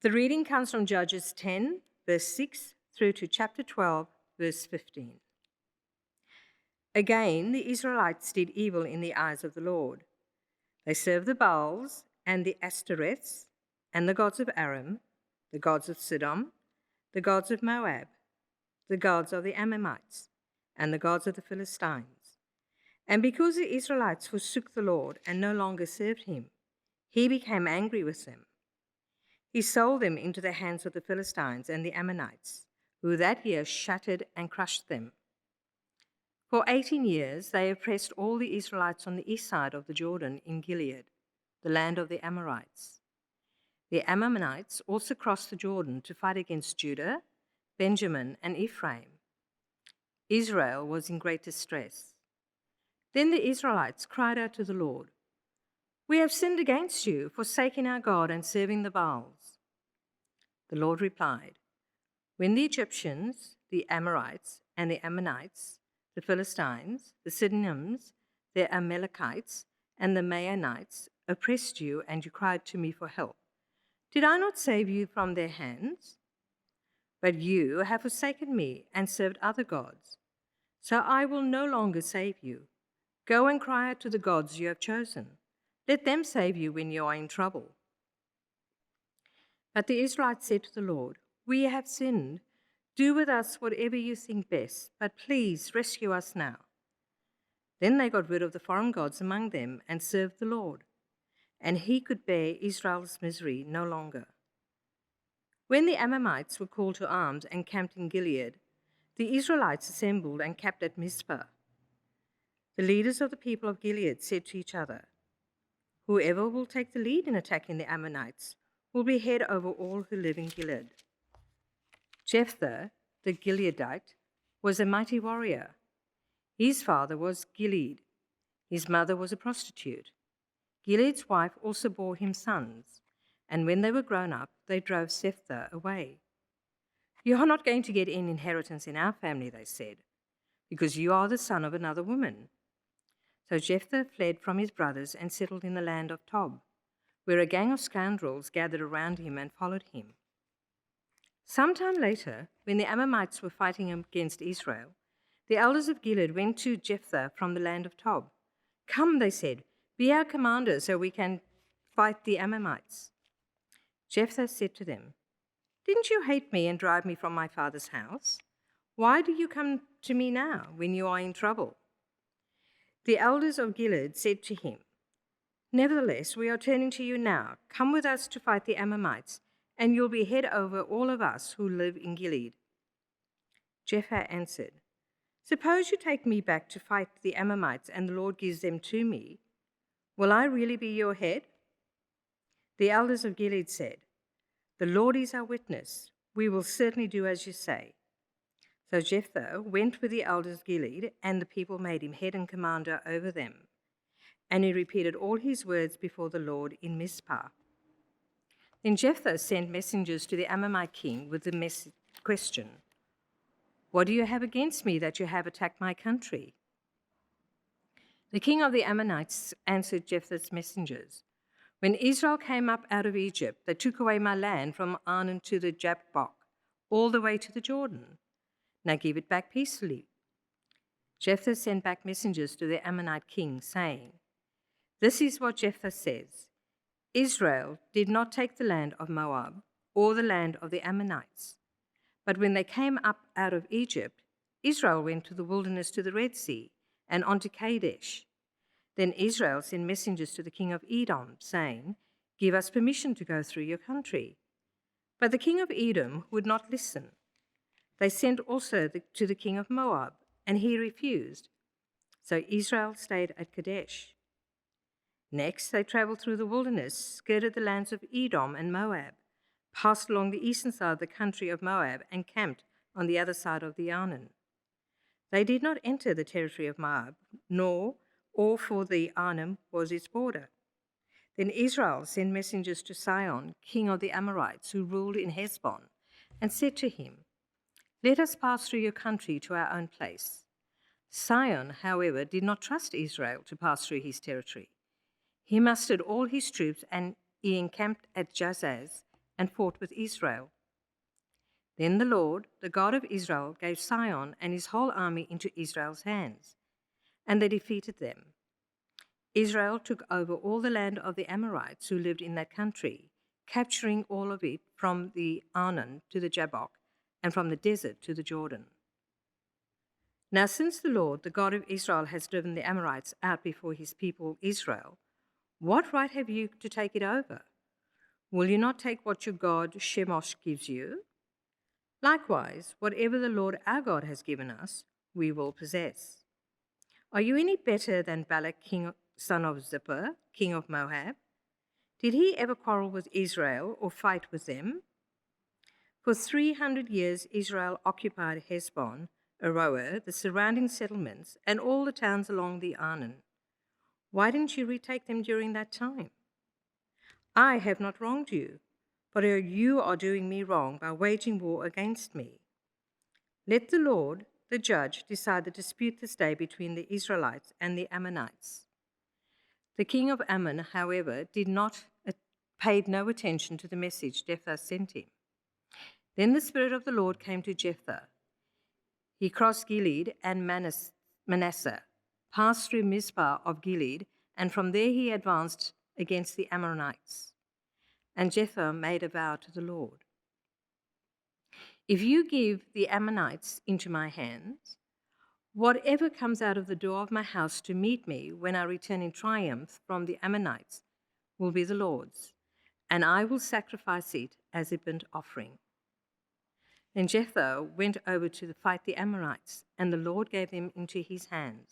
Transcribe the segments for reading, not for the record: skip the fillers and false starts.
The reading comes from Judges 10, verse 6 through to chapter 12, verse 15. Again, the Israelites did evil in the eyes of the Lord. They served the Baals and the Ashtoreths and the gods of Aram, the gods of Sodom, the gods of Moab, the gods of the Ammonites, and the gods of the Philistines. And because the Israelites forsook the Lord and no longer served him, he became angry with them. He sold them into the hands of the Philistines and the Ammonites, who that year shattered and crushed them. For 18 years they oppressed all the Israelites on the east side of the Jordan in Gilead, the land of the Amorites. The Ammonites also crossed the Jordan to fight against Judah, Benjamin, and Ephraim. Israel was in great distress. Then the Israelites cried out to the Lord, "We have sinned against you, forsaking our God and serving the Baals." The Lord replied, "When the Egyptians, the Amorites, and the Ammonites, the Philistines, the Sidonians, the Amalekites, and the Maonites oppressed you and you cried to me for help, did I not save you from their hands? But you have forsaken me and served other gods. So I will no longer save you. Go and cry out to the gods you have chosen. Let them save you when you are in trouble." But the Israelites said to the Lord, "We have sinned. Do with us whatever you think best, but please rescue us now." Then they got rid of the foreign gods among them and served the Lord, and he could bear Israel's misery no longer. When the Ammonites were called to arms and camped in Gilead, the Israelites assembled and camped at Mizpah. The leaders of the people of Gilead said to each other, "Whoever will take the lead in attacking the Ammonites will be head over all who live in Gilead." Jephthah, the Gileadite, was a mighty warrior. His father was Gilead. His mother was a prostitute. Gilead's wife also bore him sons, and when they were grown up, they drove Jephthah away. "You are not going to get any inheritance in our family," they said, "because you are the son of another woman." So Jephthah fled from his brothers and settled in the land of Tob, where a gang of scoundrels gathered around him and followed him. Some time later, when the Ammonites were fighting against Israel, the elders of Gilead went to Jephthah from the land of Tob. "Come," they said, "be our commander so we can fight the Ammonites." Jephthah said to them, "Didn't you hate me and drive me from my father's house? Why do you come to me now when you are in trouble?" The elders of Gilead said to him, "Nevertheless, we are turning to you now. Come with us to fight the Ammonites, and you'll be head over all of us who live in Gilead." Jephthah answered, "Suppose you take me back to fight the Ammonites and the Lord gives them to me. Will I really be your head?" The elders of Gilead said, "The Lord is our witness. We will certainly do as you say." So Jephthah went with the elders of Gilead, and the people made him head and commander over them. And he repeated all his words before the Lord in Mizpah. Then Jephthah sent messengers to the Ammonite king with the question, "What do you have against me that you have attacked my country?" The king of the Ammonites answered Jephthah's messengers, "When Israel came up out of Egypt, they took away my land from Arnon to the Jabbok, all the way to the Jordan. Now give it back peacefully." Jephthah sent back messengers to the Ammonite king, saying, "This is what Jephthah says. Israel did not take the land of Moab or the land of the Ammonites. But when they came up out of Egypt, Israel went to the wilderness to the Red Sea and on to Kadesh. Then Israel sent messengers to the king of Edom, saying, 'Give us permission to go through your country.' But the king of Edom would not listen. They sent also to the king of Moab, and he refused. So Israel stayed at Kadesh. Next, they traveled through the wilderness, skirted the lands of Edom and Moab, passed along the eastern side of the country of Moab, and camped on the other side of the Arnon. They did not enter the territory of Moab, or for the Arnon was its border. Then Israel sent messengers to Sihon, king of the Amorites, who ruled in Heshbon, and said to him, 'Let us pass through your country to our own place.' Sihon, however, did not trust Israel to pass through his territory. He mustered all his troops, and he encamped at Jazaz and fought with Israel. Then the Lord, the God of Israel, gave Sihon and his whole army into Israel's hands, and they defeated them. Israel took over all the land of the Amorites who lived in that country, capturing all of it from the Arnon to the Jabbok, and from the desert to the Jordan. Now, since the Lord, the God of Israel, has driven the Amorites out before his people Israel, what right have you to take it over? Will you not take what your god Chemosh gives you? Likewise, whatever the Lord our God has given us, we will possess. Are you any better than Balak, son of Zippor, king of Moab? Did he ever quarrel with Israel or fight with them? For 300 years Israel occupied Heshbon, Aroer, the surrounding settlements, and all the towns along the Arnon. Why didn't you retake them during that time? I have not wronged you, but you are doing me wrong by waging war against me. Let the Lord, the judge, decide the dispute this day between the Israelites and the Ammonites. The king of Ammon, however, paid no attention to the message Jephthah sent him. Then the Spirit of the Lord came to Jephthah. He crossed Gilead and Manasseh, passed through Mizpah of Gilead, and from there he advanced against the Ammonites. And Jephthah made a vow to the Lord. If you give the Ammonites into my hands, whatever comes out of the door of my house to meet me when I return in triumph from the Ammonites will be the Lord's, and I will sacrifice it as a burnt offering. Then Jephthah went over to fight the Amorites, and the Lord gave them into his hands.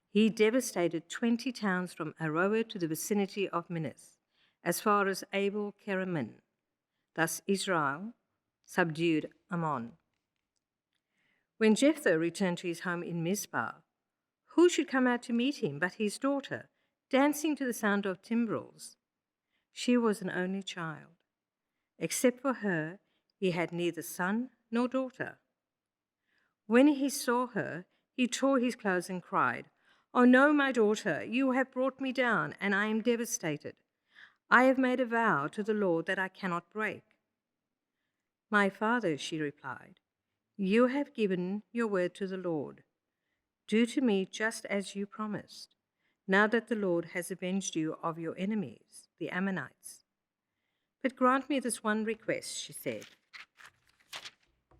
He devastated 20 towns from Aroer to the vicinity of Minnith, as far as Abel Keramim. Thus Israel subdued Ammon. When Jephthah returned to his home in Mizpah, who should come out to meet him but his daughter, dancing to the sound of timbrels? She was an only child. Except for her, he had neither son nor daughter. When he saw her, he tore his clothes and cried, "Oh no, my daughter, you have brought me down, and I am devastated. I have made a vow to the Lord that I cannot break." "My father," she replied, "you have given your word to the Lord. Do to me just as you promised, now that the Lord has avenged you of your enemies, the Ammonites. But grant me this one request," she said.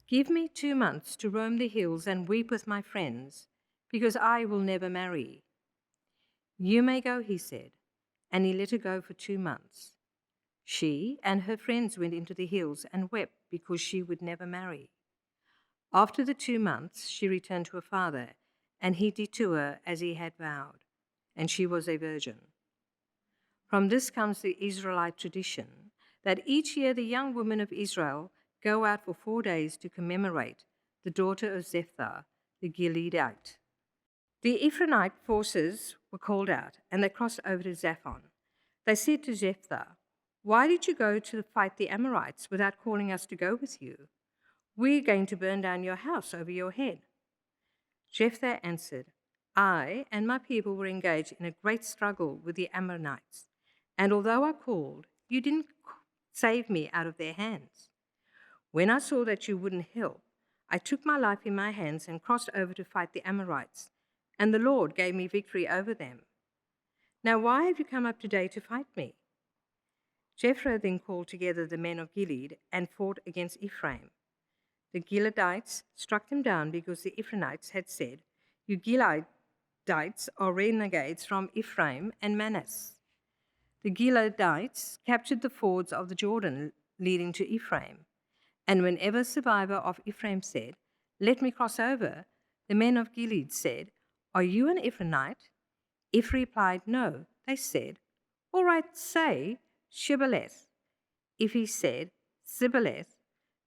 "Give me 2 months to roam the hills and weep with my friends, because I will never marry." "You may go," he said, and he let her go for 2 months. She and her friends went into the hills and wept because she would never marry. After the 2 months, she returned to her father, and he did to her as he had vowed, and she was a virgin. From this comes the Israelite tradition that each year the young women of Israel go out for 4 days to commemorate the daughter of Jephthah, the Gileadite. The Ephraimite forces were called out, and they crossed over to Zaphon. They said to Jephthah, "Why did you go to fight the Amorites without calling us to go with you? We're going to burn down your house over your head." Jephthah answered, "I and my people were engaged in a great struggle with the Ammonites, and although I called, you didn't save me out of their hands. When I saw that you wouldn't help, I took my life in my hands and crossed over to fight the Amorites, and the Lord gave me victory over them. Now why have you come up today to fight me?" Jephthah then called together the men of Gilead and fought against Ephraim. The Gileadites struck them down because the Ephraimites had said, "You Gileadites are renegades from Ephraim and Manasseh." The Gileadites captured the fords of the Jordan leading to Ephraim, and whenever a survivor of Ephraim said, "Let me cross over," the men of Gilead said, "Are you an Ephraimite?" If he replied no, they said, "All right, say Shibboleth." If he said Sibboleth,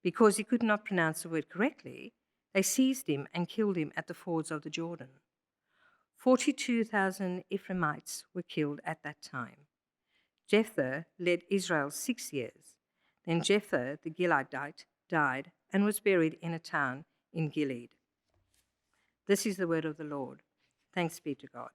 because he could not pronounce the word correctly, they seized him and killed him at the fords of the Jordan. 42,000 Ephraimites were killed at that time. Jephthah led Israel 6 years. Then Jephthah the Gileadite died and was buried in a town in Gilead. This is the word of the Lord. Thanks be to God.